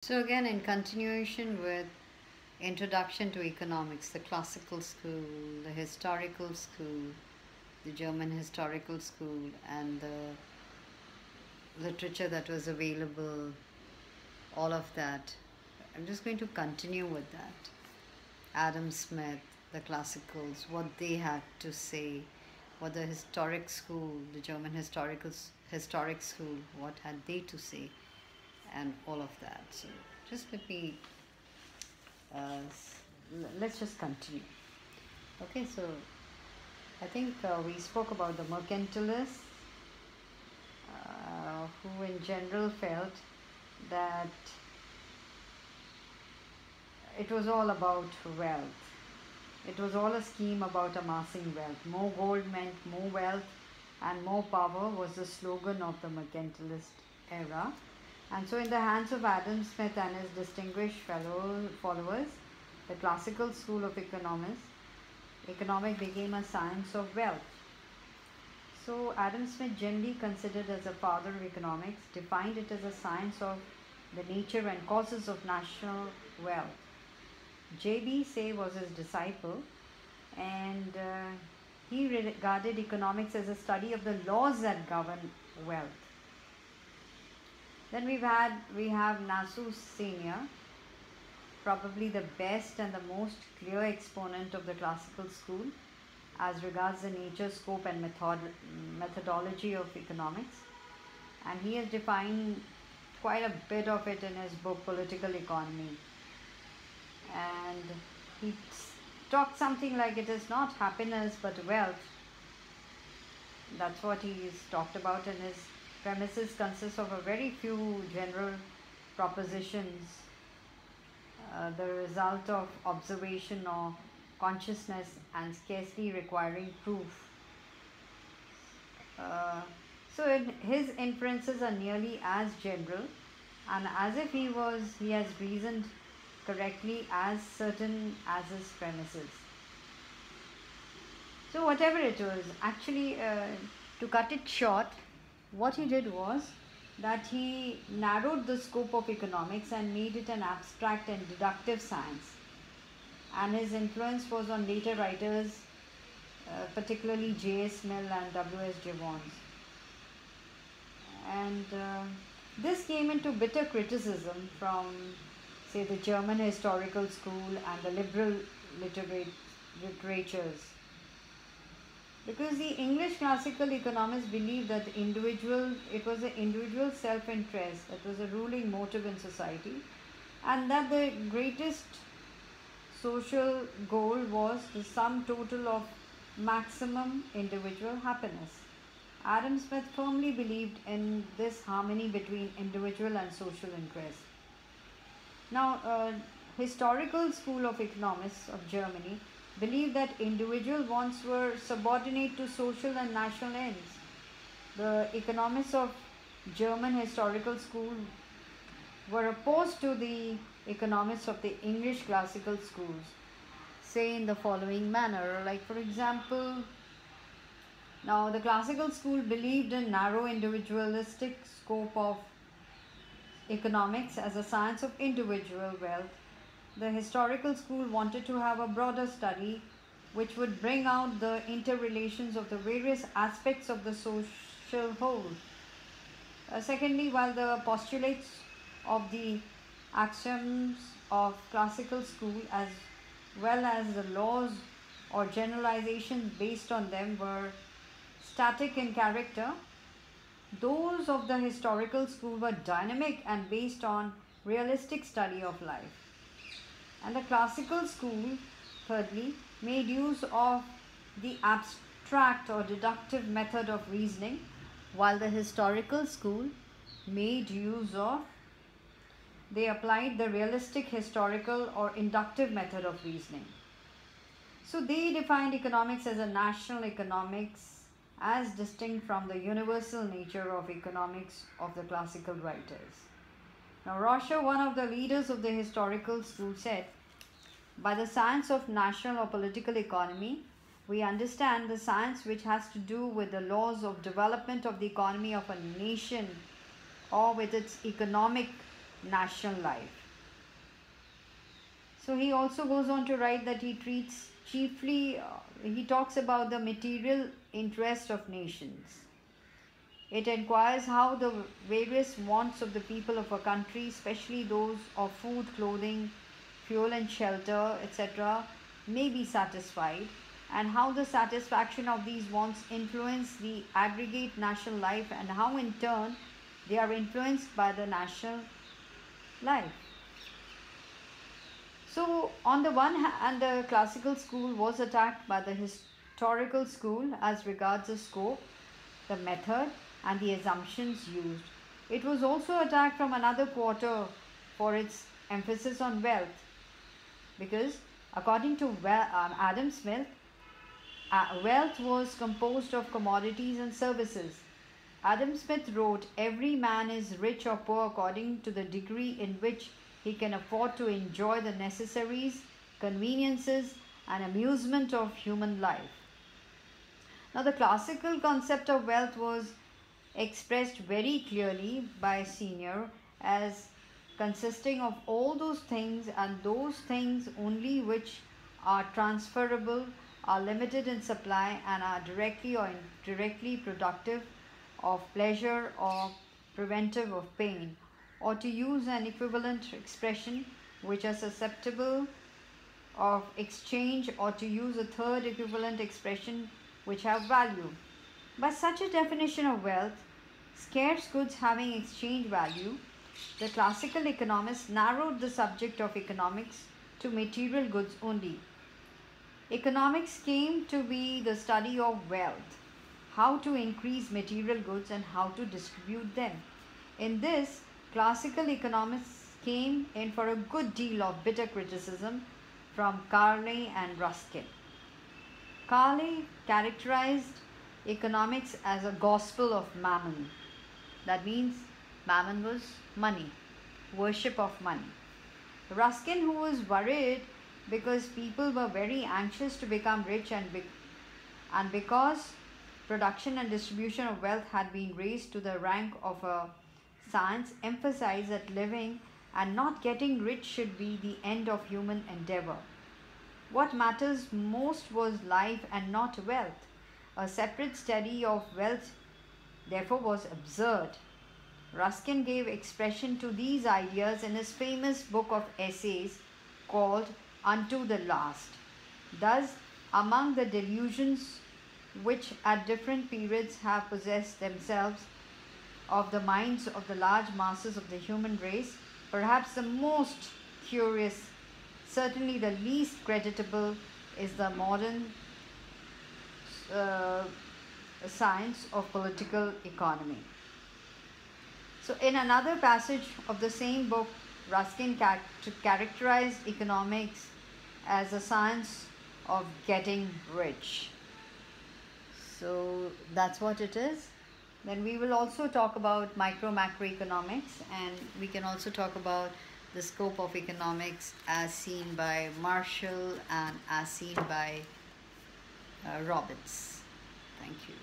So again, in continuation with Introduction to Economics, the classical school, the historical school, the German historical school, and the literature that was available, all of that. I'm just going to continue with that. Adam Smith, the classicals, what they had to say, what the historic school, the German historic school, what had they to say, and all of that. So just let me let's just continue. Okay, so I think we spoke about the mercantilists who in general felt that it was all about wealth. It was all a scheme about amassing wealth. More gold meant more wealth, and more power was the slogan of the mercantilist era. And so, in the hands of Adam Smith and his distinguished followers, the classical school of economics became a science of wealth. So, Adam Smith, generally considered as a father of economics, defined it as a science of the nature and causes of national wealth. J.B. Say was his disciple, and he regarded economics as a study of the laws that govern wealth. Then we have Nasu Senior, probably the best and the most clear exponent of the classical school as regards the nature, scope, and methodology of economics, and he has defined quite a bit of it in his book Political Economy. And he talks something like it is not happiness but wealth. That's what he's talked about, and his premises consist of a very few general propositions, the result of observation or consciousness, and scarcely requiring proof. His inferences are nearly as general and as if he has reasoned correctly as certain as his premises. So whatever it was, actually, to cut it short, what he did was that he narrowed the scope of economics and made it an abstract and deductive science. And his influence was on later writers, particularly J.S. Mill and W.S. Gibbons. And this came into bitter criticism from, say, the German historical school and the liberal literatures. Because the English classical economists believed that it was the individual self-interest that was a ruling motive in society, and that the greatest social goal was the sum total of maximum individual happiness. Adam Smith firmly believed in this harmony between individual and social interest. Now, historical school of economists of Germany believed that individual wants were subordinate to social and national ends. The economists of German historical school were opposed to the economists of the English classical schools, say in the following manner, like for example, now the classical school believed in narrow individualistic scope of economics as a science of individual wealth. The historical school wanted to have a broader study which would bring out the interrelations of the various aspects of the social whole. Secondly, while the postulates of the axioms of classical school as well as the laws or generalizations based on them were static in character, those of the historical school were dynamic and based on realistic study of life. And the classical school, thirdly, made use of the abstract or deductive method of reasoning, while the historical school they applied the realistic historical or inductive method of reasoning. So they defined economics as a national economics as distinct from the universal nature of economics of the classical writers. Now, Roscher, one of the leaders of the historical school, said, by the science of national or political economy, we understand the science which has to do with the laws of development of the economy of a nation or with its economic national life. So he also goes on to write that he treats chiefly, he talks about the material interest of nations. It inquires how the various wants of the people of a country, especially those of food, clothing, fuel and shelter, etc., may be satisfied, and how the satisfaction of these wants influence the aggregate national life, and how in turn they are influenced by the national life. So, on the one hand, the classical school was attacked by the historical school as regards the scope, the method, and the assumptions used. It was also attacked from another quarter for its emphasis on wealth, because according to Adam Smith, wealth was composed of commodities and services. Adam Smith wrote, "Every man is rich or poor according to the degree in which he can afford to enjoy the necessaries, conveniences, and amusement of human life." Now, the classical concept of wealth was expressed very clearly by Senior as consisting of all those things, and those things only which are transferable, are limited in supply, and are directly or indirectly productive of pleasure or preventive of pain, or to use an equivalent expression, which are susceptible of exchange, or to use a third equivalent expression, which have value. By such a definition of wealth, scarce goods having exchange value, the classical economists narrowed the subject of economics to material goods only. Economics came to be the study of wealth, how to increase material goods and how to distribute them. In this, classical economists came in for a good deal of bitter criticism from Carnot and Ruskin. Carnot characterized economics as a gospel of mammon. That means mammon was money, worship of money. Ruskin, who was worried because people were very anxious to become rich, and because production and distribution of wealth had been raised to the rank of a science, emphasized that living and not getting rich should be the end of human endeavor. What matters most was life and not wealth. A separate study of wealth, therefore, was absurd. Ruskin gave expression to these ideas in his famous book of essays called Unto the Last. Thus, among the delusions which at different periods have possessed themselves of the minds of the large masses of the human race, perhaps the most curious, certainly the least creditable, is the modern science of political economy. So, in another passage of the same book, Ruskin characterized economics as a science of getting rich. So, that's what it is. Then we will also talk about macroeconomics, and we can also talk about the scope of economics as seen by Marshall and as seen by Robbins. Thank you.